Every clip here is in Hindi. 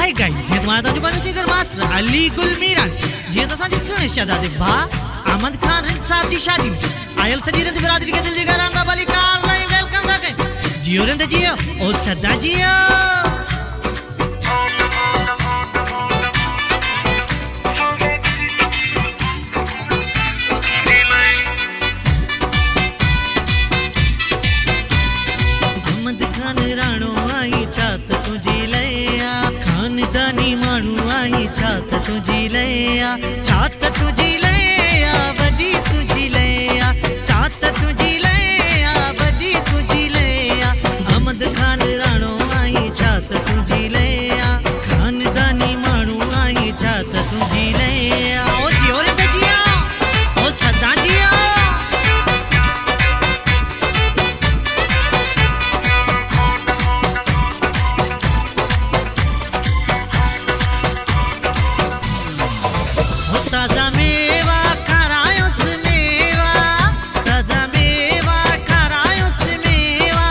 हाय गाइस, ये तुम्हारा तो जुबान सिंगर मास्टर अली गुल मीरान जी तो साजी सुने शहजादे भा अहमद खान रिंग साहब जी शादी आयल सजी रंद बिरादरी के दिल जिगर अंदा बली कार रही वेलकम काके जियो रंद जियो ओ सदा जियो अहमद खान राणो आई चात तुझी लया खानदानी मानू आई चात तुझी लया चात तुझी लया वडी तुझी लया चात तुझी लया वडी तुझी लया अहमद खान राणो आई चात तुझी लया खानदानी मानू आई चात तुझी लया ओ जियो रे बेटिया ओ सदा जियो ताजा मेवा खरायो से मेवा ताजा मेवा खरायो से मेवा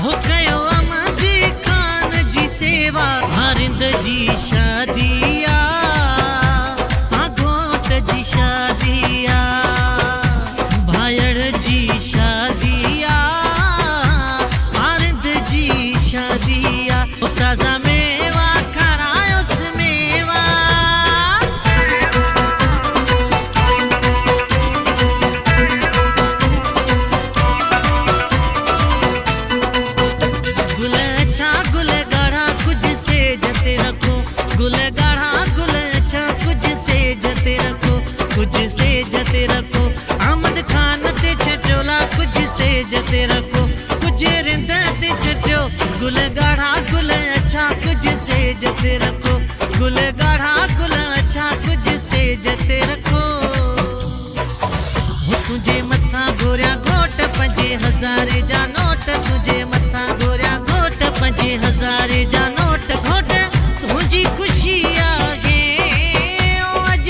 हो गयो अहमद खान जी सेवा हरिंद जी शादिया घोट जी शादिया भायड़ जी शादिया हरिंद जी शादिया ताजा मेवा खरायो से मेवा गुल गाढ़ा कुछ से जते रखो गुल गाढ़ा गुल अच्छा कुछ से जते रखो कुछ से जते रखो अहमद खान ते छटोला कुछ से जते रखो कुछ रिंदा ते छटो गुल गाढ़ा गुल अच्छा कुछ से जते रखो गुल गाढ़ा गुल अच्छा कुछ से जते रखो हो तुझे मथा गोरिया घोट 5000 जा नोट तुझे मथा गोरिया घोट 5000 जा नोट घोट तुझी खुशी आगे ओ अज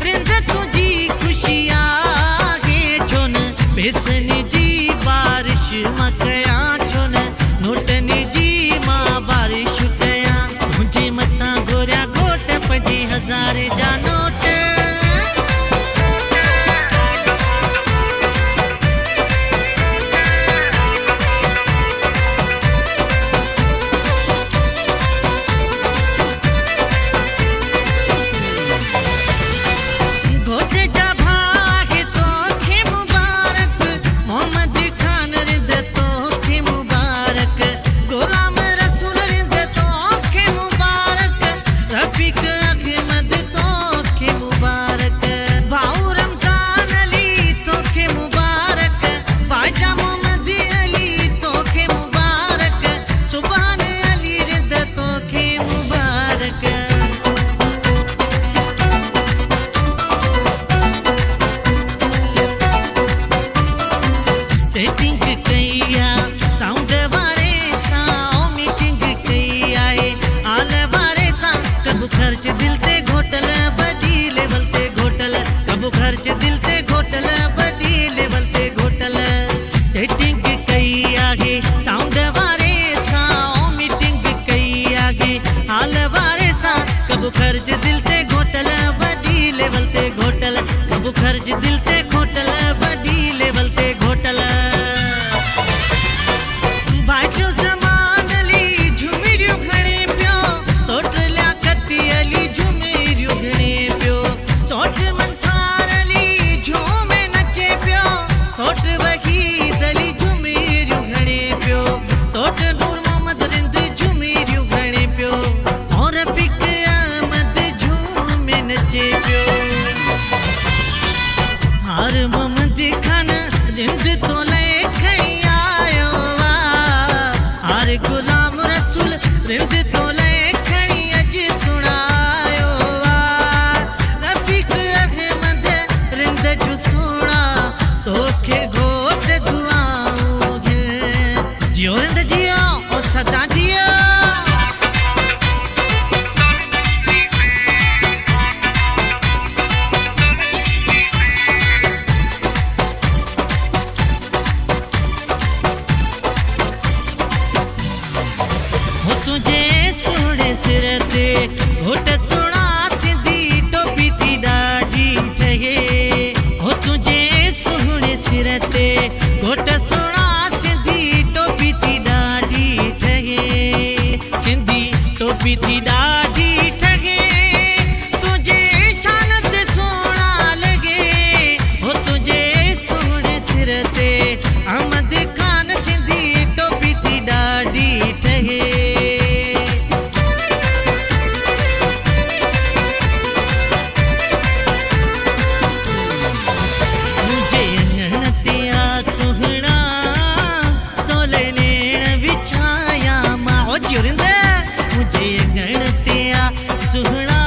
रिंद तुझी खुशी आगे छोन बेसनी जी बारिश मकया छोन नोटनी जी मां बारिश कया तुझे मथा गोरिया घोट 5000 जा नोट सेटिंग कईया साउंड वारे सा मीटिंग कई आए आल वारे सा कब खर्च दिल ते घोटल बड़ी लेवल ते घोटल कब खर्च दिल ते घोटल बड़ी लेवल ते घोटल सेटिंग कई आगे साउंड वारे सा मीटिंग कई आगे आल वारे सा कब खर्च दिल ते घोटल बड़ी लेवल ते घोटल कब खर्च दिल ते घोटल बड़ी लेवल ते घोटल सोट वही दली झुमीरियूं घणे पियो सोट नूर मोहम्मद रिंद झुमीरियूं घणे पियो और रफ़ीक अहमद घोट सुणा सिंधी टोपी थी ॾाढी ठहे हो तुझे सुहिणे सिर ते घोट सुणा सिंधी टोपी थी ॾाढी ठहे सिंधी टोपी थी ॾाढी ठहे तुझे शान ते सोना लगे हो तुझे सुहिणे सिर ते अहमद खान सिंधी टोपी थी ॾाढी ठहे मुझे अंगण ते आ सुहिणा तोले नेण विछाया मां ओ जिरिंद मुझे अंगण ते आ सुहिणा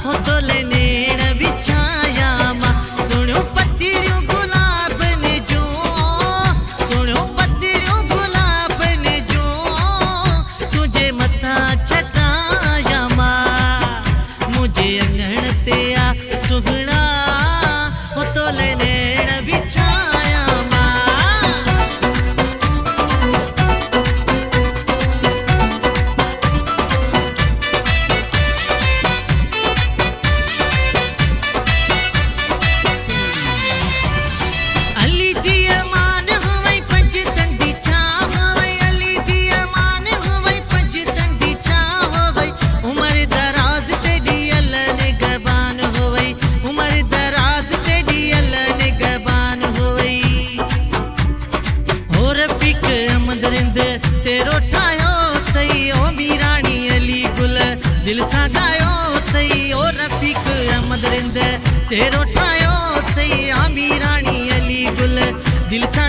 हो तोले नेण विछाया मां सुणियो पतिरियूं गुलाबन जो सुणियो पतिरियूं गुलाबन जो तुझे मथा छटाया मां मुझे अंगण ते आ सुहिणा हो तोले नेण विछाया मां अली दी अमान हुवई पंज तंदी छा हुवई अली दी अमान हुवई पंज तंदी छा हुवई उमर दराज ते डियल निगबान हुवई उमर दराज ते डियल निगबान हुवई हो रफीक अहमद रिंद से रोठायो थई ओ मीराणी अली गुल दिल सां गायो थई ओ रफीक अहमद रिंद से रोठायो थई आ मीराणी अली गुल दिल सां